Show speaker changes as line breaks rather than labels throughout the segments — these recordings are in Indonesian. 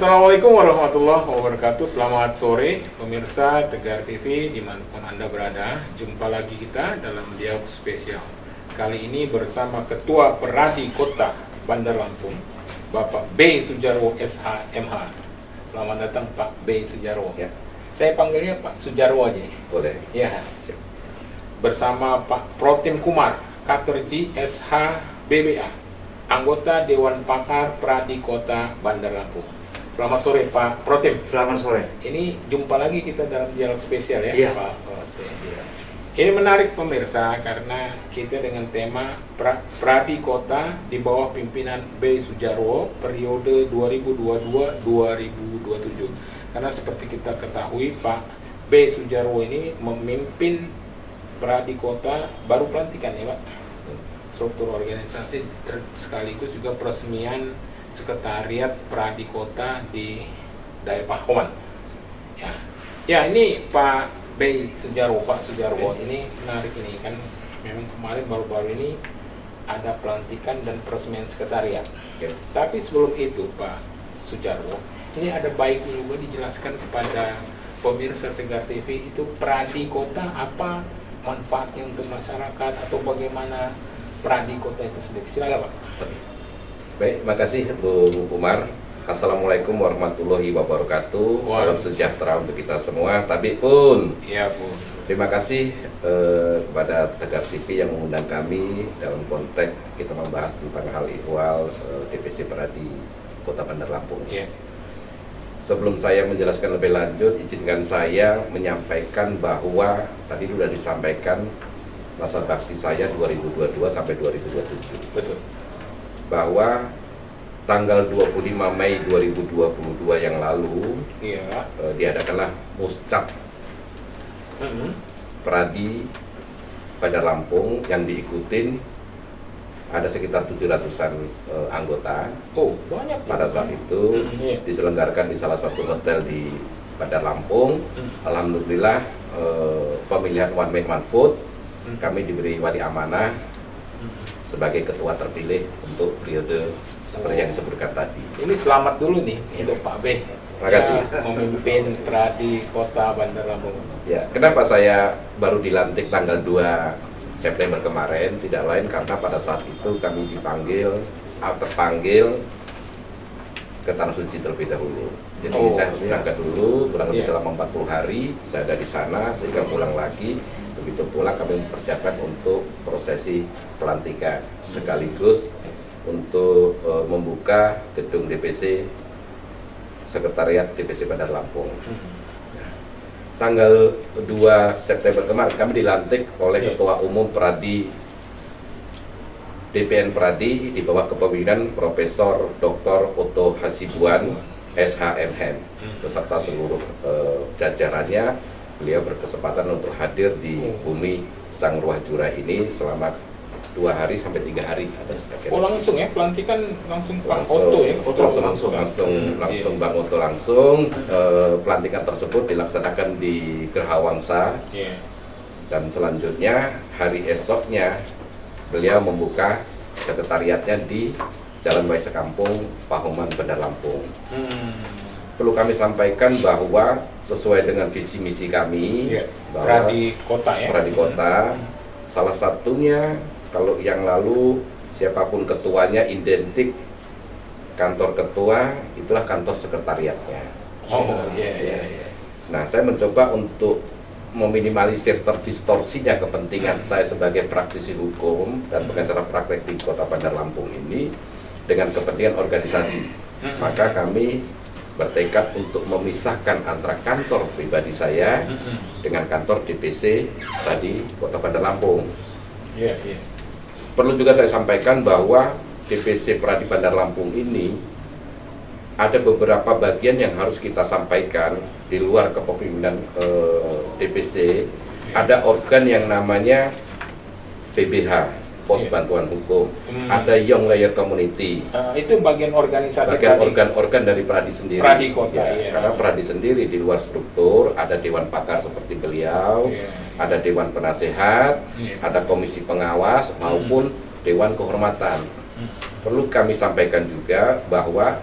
Assalamualaikum warahmatullahi wabarakatuh. Selamat sore pemirsa Tegar TV dimanapun Anda berada. Jumpa lagi kita dalam dialog spesial. Kali ini bersama Ketua Peradi Kota Bandar Lampung, Bapak B. Sujarwo SH MH. Selamat datang Pak B. Sujarwo.
Ya.
Saya panggilnya Pak Sujarwo aja.
Boleh.
Ya. Bersama Pak Protim Kumar Katerji SH BBA, anggota Dewan Pakar Peradi Kota Bandar Lampung. Selamat sore Pak Protim.
Selamat sore.
Ini jumpa lagi kita dalam dialog spesial ya,
Iya.
Pak Protim. Ini menarik pemirsa karena kita dengan tema Peradi Kota di bawah pimpinan B. Sujarwo periode 2022-2027. Karena seperti kita ketahui Pak B. Sujarwo ini memimpin Peradi Kota baru pelantikan ya Pak. Struktur organisasi sekaligus juga peresmian sekretariat Peradi Kota di Daerah Pahoman. Ya, ini Pak B. Sujarwo, Pak Sujarwo ini menarik ini kan memang kemarin baru-baru ini ada pelantikan dan peresmian sekretariat.
Oke.
Tapi sebelum itu Pak Sujarwo, ini ada baiknya juga dijelaskan kepada pemirsa Tegar TV itu Peradi Kota apa manfaatnya untuk masyarakat atau bagaimana Peradi Kota itu sendiri. Silakan Pak.
Baik, makasih Bung Umar. Assalamualaikum warahmatullahi wabarakatuh. Salam sejahtera untuk kita semua. Tapi pun,
Iya Bu.
terima kasih kepada Tegar TV yang mengundang kami dalam konteks kita membahas tentang hal ihwal DPC Peradi Kota Bandar Lampung.
Iya.
Sebelum saya menjelaskan lebih lanjut, izinkan saya menyampaikan bahwa tadi sudah disampaikan masa bakti saya 2022 sampai 2027.
Betul.
Bahwa tanggal 25 Mei 2022 yang lalu
Iya.
diadakanlah Muscap Peradi Bandar Lampung yang diikutin ada sekitar 700-an anggota.
Oh, banyak
Pada saat itu
Iya.
diselenggarakan di salah satu hotel di Bandar Lampung. Alhamdulillah pemilihan one man vote kami diberi wali amanah sebagai ketua terpilih untuk periode seperti yang disebutkan tadi.
Ini selamat dulu nih untuk Pak B.
Terima kasih.
Ya, memimpin Peradi Kota Bandar Lampung.
Ya, kenapa saya baru dilantik tanggal 2 September kemarin? Tidak lain karena pada saat itu kami terpanggil ke Tanah Suci terlebih dahulu. Jadi saya harus berangkat dulu, kurang lebih selama 40 hari saya ada di sana, sehingga pulang lagi. Begitu pulang kami mempersiapkan untuk prosesi pelantikan, sekaligus untuk membuka gedung DPC, Sekretariat DPC Bandar Lampung. Tanggal 2 September kemarin kami dilantik oleh Ketua Umum Peradi DPN Peradi di bawah kepemimpinan Profesor Dr. Otto Hasibuan SHMM beserta seluruh jajarannya. Beliau berkesempatan untuk hadir di bumi Sang Ruah Jurah ini selama 2 hari sampai 3 hari ada sebagian.
Oh langsung ya, pelantikan langsung Pak Otto ya?
Langsung Bang Otto langsung. Pelantikan tersebut dilaksanakan di Geraha Wangsa.
Iya.
Dan selanjutnya hari esoknya beliau membuka sekretariatnya di Jalan Wai Sekampung, Pahoman, Bandar Lampung. Perlu kami sampaikan bahwa sesuai dengan visi misi kami, bahwa
Peradi Kota ya?
Peradi Kota, salah satunya kalau yang lalu siapapun ketuanya identik kantor ketua itulah kantor sekretariatnya.
Oh iya.
Nah, saya mencoba untuk meminimalisir terdistorsinya kepentingan saya sebagai praktisi hukum dan pengacara praktek di Kota Bandar Lampung ini dengan kepentingan organisasi. Maka kami bertekad untuk memisahkan antara kantor pribadi saya dengan kantor DPC tadi Kota Bandar Lampung.
Iya.
Perlu juga saya sampaikan bahwa DPC Peradi Bandar Lampung ini ada beberapa bagian yang harus kita sampaikan di luar kepemimpinan DPC. Ada organ yang namanya PBH, Pos Bantuan Hukum. Ada Young Layer Community.
Itu bagian organisasi
bagian organ-organ dari Peradi sendiri.
Peradi Kota,
Karena Peradi sendiri di luar struktur ada dewan pakar seperti beliau, ada dewan penasehat, ada komisi pengawas maupun dewan kehormatan. Perlu kami sampaikan juga bahwa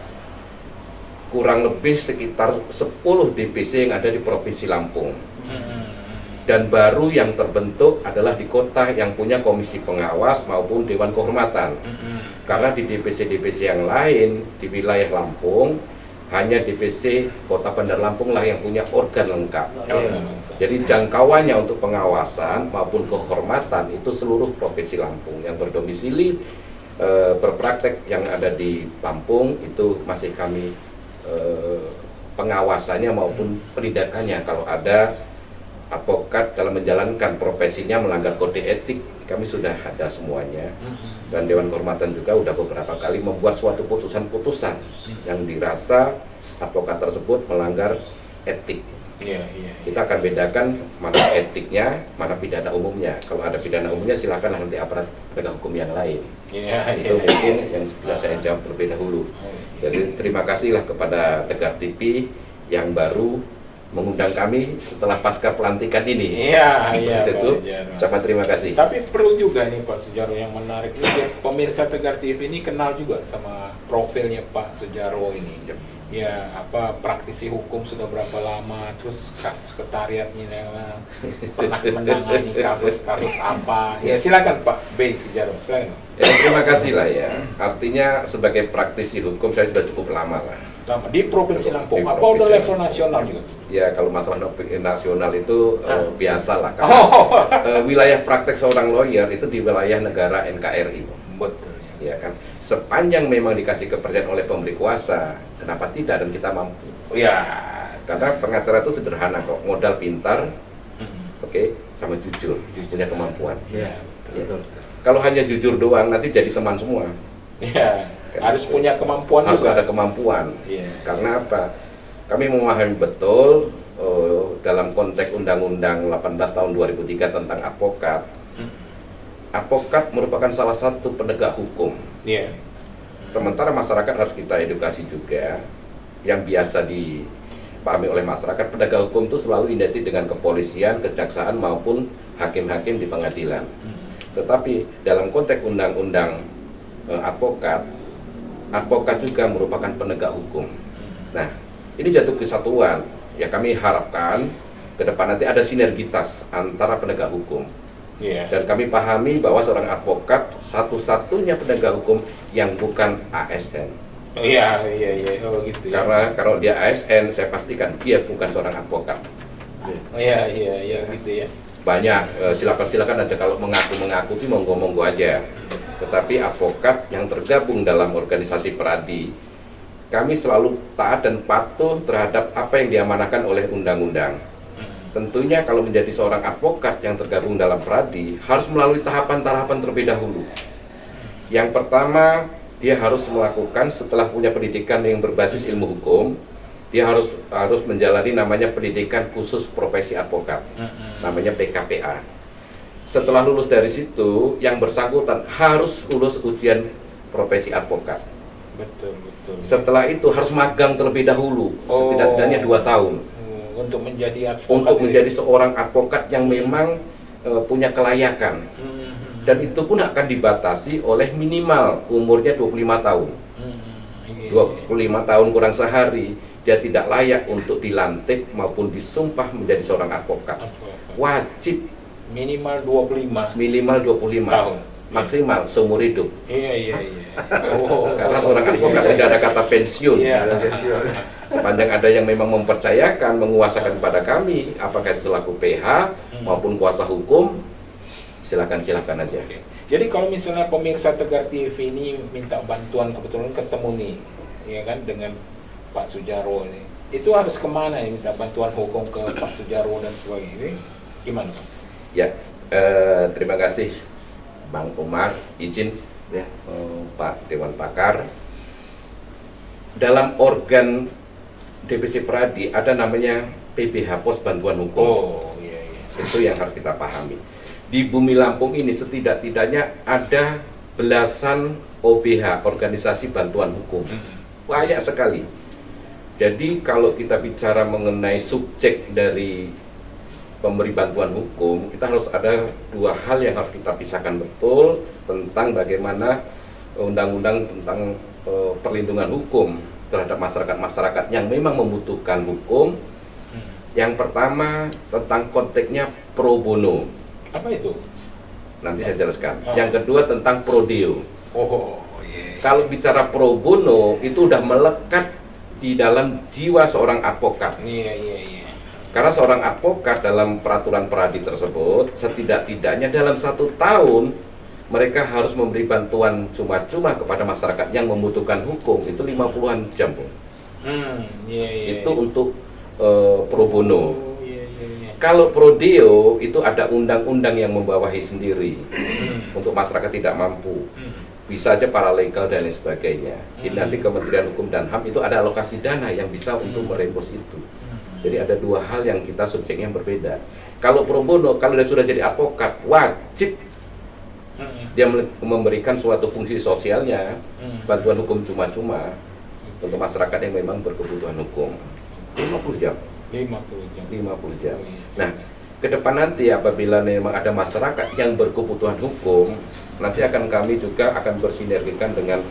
kurang lebih sekitar 10 DPC yang ada di Provinsi Lampung. Dan baru yang terbentuk adalah di kota yang punya komisi pengawas maupun Dewan Kehormatan. Karena di DPC-DPC yang lain di wilayah Lampung, hanya DPC Kota Bandar Lampung lah yang punya organ lengkap. Jadi jangkauannya untuk pengawasan maupun kehormatan itu seluruh Provinsi Lampung. Yang berdomisili berpraktek yang ada di Lampung itu masih kami pengawasannya maupun penindakannya kalau ada advokat dalam menjalankan profesinya melanggar kode etik, kami sudah ada semuanya. Dan Dewan Kehormatan juga sudah beberapa kali membuat suatu putusan-putusan yang dirasa advokat tersebut melanggar etik. Kita akan bedakan mana etiknya, mana pidana umumnya. Kalau ada pidana umumnya silakan nanti aparat penegak hukum yang lain. Itu mungkin yang bisa saya jawab terlebih dahulu. Jadi terima kasihlah kepada Tegar TV yang baru mengundang kami setelah pasca pelantikan ini. Itu ucapan terima kasih.
Tapi perlu juga nih Pak Sudjarwo yang menarik ini, ya, pemirsa Tegar TV ini kenal juga sama profilnya Pak Sudjarwo ini. Ya, praktisi hukum sudah berapa lama, terus sekretariatnya pernah menangani kasus-kasus apa. Ya silakan Pak B. Sudjarwo, silakan.
Ya, terima kasih lah ya. Artinya sebagai praktisi hukum saya sudah cukup lama lah.
Di Provinsi Lampung, apa udah level nasional juga?
Ya kalau masalah nasional itu biasa lah. Wilayah praktek seorang lawyer itu di wilayah negara NKRI.
Betul.
Ya kan, sepanjang memang dikasih kepercayaan oleh pemberi kuasa, kenapa tidak dan kita mampu? Ya, karena pengacara itu sederhana kok, modal pintar, oke, sama jujur, punya kemampuan. Betul. Kalau hanya jujur doang, nanti jadi teman semua. Harus punya kemampuan harus juga. Ada kemampuan. Karena apa? Kami memahami betul dalam konteks Undang-Undang 18 tahun 2003 tentang advokat. Advokat merupakan salah satu penegak hukum. Sementara masyarakat harus kita edukasi juga. Yang biasa dipahami oleh masyarakat, penegak hukum itu selalu identik dengan kepolisian, kejaksaan maupun hakim-hakim di pengadilan. Tetapi dalam konteks undang-undang advokat juga merupakan penegak hukum. Nah, ini jatuh kesatuan. Ya kami harapkan ke depan nanti ada sinergitas antara penegak hukum. Dan kami pahami bahwa seorang advokat satu-satunya penegak hukum yang bukan ASN.
Oh gitu ya.
Karena kalau dia ASN, saya pastikan dia bukan seorang advokat.
Gitu ya.
Banyak, silakan aja kalau mengaku itu monggo aja. Tetapi advokat yang tergabung dalam organisasi Peradi, kami selalu taat dan patuh terhadap apa yang diamanahkan oleh undang-undang. Tentunya kalau menjadi seorang advokat yang tergabung dalam Peradi harus melalui tahapan-tahapan terlebih dahulu. Yang pertama, dia harus melakukan setelah punya pendidikan yang berbasis ilmu hukum, dia harus menjalani namanya pendidikan khusus profesi advokat, namanya PKPA. Setelah lulus dari situ, yang bersangkutan harus lulus ujian profesi advokat.
Betul.
Setelah itu harus magang terlebih dahulu, setidaknya 2 tahun.
Untuk menjadi advokat.
Untuk menjadi seorang advokat yang memang punya kelayakan. Dan itu pun akan dibatasi oleh minimal umurnya 25 tahun. 25 tahun kurang sehari, dia tidak layak untuk dilantik maupun disumpah menjadi seorang advokat. Wajib
minimal 25
tahun, maksimal seumur hidup. Karena seorang advokat tidak ada kata pensiun. Sepanjang ada yang memang mempercayakan, menguasakan kepada kami, apakah itu selaku PH maupun kuasa hukum, silakan aja.
Jadi kalau misalnya pemirsa Tegar TV ini minta bantuan, kebetulan ketemu nih, ya kan, dengan Pak Sudjarwo ini, itu harus kemana ya minta bantuan hukum ke Pak Sudjarwo dan sebagainya? Gimana Pak?
Ya, terima kasih Bang Umar, izin ya Pak Dewan Pakar. Dalam organ DPC Peradi ada namanya PBH Pos Bantuan Hukum. Itu yang harus kita pahami. Di Bumi Lampung ini setidak-tidaknya ada belasan OBH, organisasi bantuan hukum. Banyak sekali. Jadi kalau kita bicara mengenai subjek dari pemberi bantuan hukum, kita harus ada 2 hal yang harus kita pisahkan betul tentang bagaimana undang-undang tentang perlindungan hukum terhadap masyarakat-masyarakat yang memang membutuhkan hukum. Yang pertama tentang konteksnya pro bono.
Apa itu?
Nanti saya jelaskan. Yang kedua tentang pro deo.
Oh, iya.
Kalau bicara pro bono itu udah melekat di dalam jiwa seorang advokat.
Iya.
Karena seorang advokat dalam peraturan peradi tersebut setidak-tidaknya dalam 1 tahun mereka harus memberi bantuan cuma-cuma kepada masyarakat yang membutuhkan hukum itu 50-an jam, Bung.
Iya.
Itu untuk pro bono.
Oh, iya.
Kalau pro deo itu ada undang-undang yang membawahi sendiri untuk masyarakat tidak mampu. Bisa aja paralegal dan lain sebagainya. Ini nanti Kementerian Hukum dan HAM itu ada alokasi dana yang bisa untuk merembus itu. Jadi ada 2 hal yang kita subjeknya berbeda. Kalau pro bono, kalau dia sudah jadi advokat, wajib dia memberikan suatu fungsi sosialnya, bantuan hukum cuma-cuma untuk masyarakat yang memang berkebutuhan hukum. 50 jam. 50 jam. Nah, ke depan nanti apabila memang ada masyarakat yang berkebutuhan hukum, nanti kami juga akan bersinergikan dengan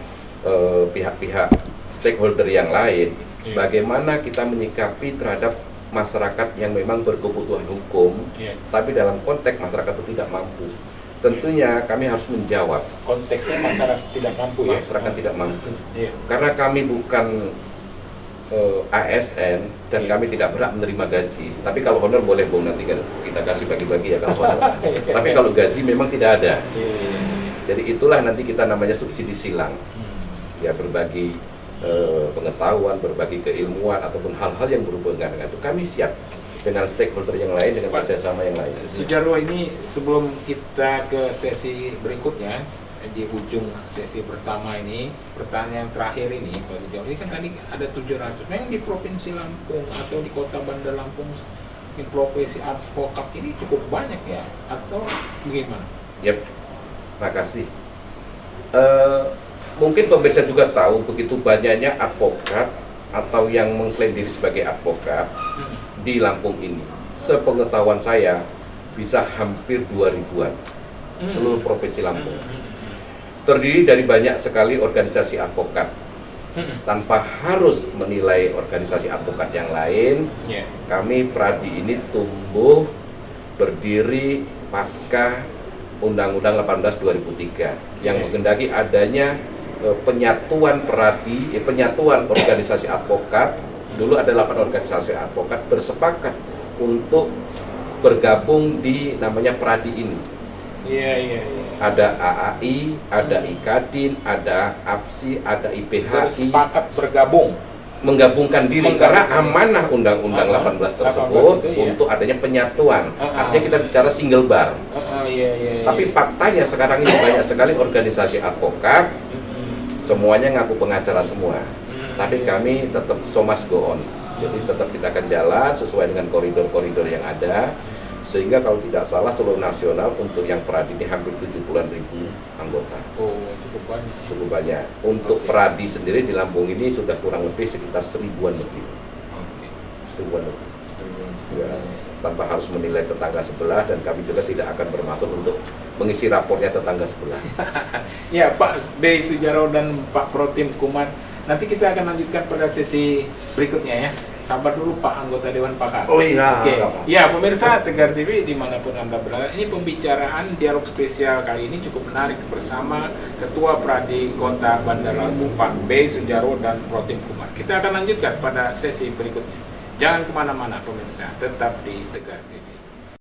pihak-pihak stakeholder yang lain. Bagaimana kita menyikapi terhadap masyarakat yang memang berkebutuhan hukum, tapi dalam konteks masyarakat itu tidak mampu. Tentunya kami harus menjawab.
Konteksnya masyarakat tidak mampu ya?
Masyarakat tidak mampu. Karena kami bukan ASN dan kami tidak berhak menerima gaji. Tapi kalau honor boleh, Bung, nanti kita kasih bagi-bagi ya kalau honor. Tapi kalau gaji memang tidak ada. Jadi itulah nanti kita namanya subsidi silang. Ya, berbagi pengetahuan, berbagi keilmuan ataupun hal-hal yang berhubungan dengan itu kami siap dengan stakeholder yang lain, dengan kerjasama yang lain.
Sujarwo, ini sebelum kita ke sesi berikutnya, di ujung sesi pertama ini, pertanyaan terakhir ini, Pak Sujarwo, ini kan tadi ada 700, memang di Provinsi Lampung atau di Kota Bandar Lampung, di profesi advokat ini cukup banyak ya, atau bagaimana?
Yep, makasih. Mungkin pemirsa juga tahu begitu banyaknya advokat atau yang mengklaim diri sebagai advokat di Lampung ini. Sepengetahuan saya bisa hampir 2000-an seluruh provinsi Lampung. Terdiri dari banyak sekali organisasi advokat. Tanpa harus menilai organisasi advokat yang lain, kami Pradi ini tumbuh berdiri pasca Undang-Undang 18 2003 yang menghendaki adanya penyatuan Pradi, penyatuan organisasi advokat. Dulu ada 8 organisasi advokat bersepakat untuk bergabung di namanya Pradi ini. Ada AAI, ada IKADIN, ada APSI, ada IPHI.
Bersepakat bergabung,
menggabungkan diri karena amanah Undang-Undang 18 tersebut untuk adanya penyatuan. Artinya kita bicara single bar. Tapi faktanya sekarang ini banyak sekali organisasi advokat, semuanya ngaku pengacara semua. Tapi kami tetap so must go on. Jadi tetap kita akan jalan sesuai dengan koridor-koridor yang ada. Sehingga kalau tidak salah seluruh nasional untuk yang Pradi ini hampir 70-an ribu anggota.
Oh, cukup banyak.
Cukup banyak. Untuk Pradi sendiri di Lampung ini sudah kurang lebih sekitar 1000-an lebih. 1000-an lebih. Ya, tanpa harus menilai tetangga sebelah, dan kami juga tidak akan bermaksud untuk mengisi rapornya tetangga sebelah.
Ya, Pak B. Sujarwo dan Pak Protim Kumat, nanti kita akan lanjutkan pada sesi berikutnya ya. Sabar dulu Pak Anggota Dewan Pakar.
Oh iya.
Oke. Ya, pemirsa Tegar TV dimanapun Anda berada, ini pembicaraan dialog spesial kali ini cukup menarik bersama Ketua Pradi Kota Bandar Lampung Pak B. Sujarwo dan Protim Kumat. Kita akan lanjutkan pada sesi berikutnya. Jangan kemana-mana pemirsa, tetap di Tegar TV.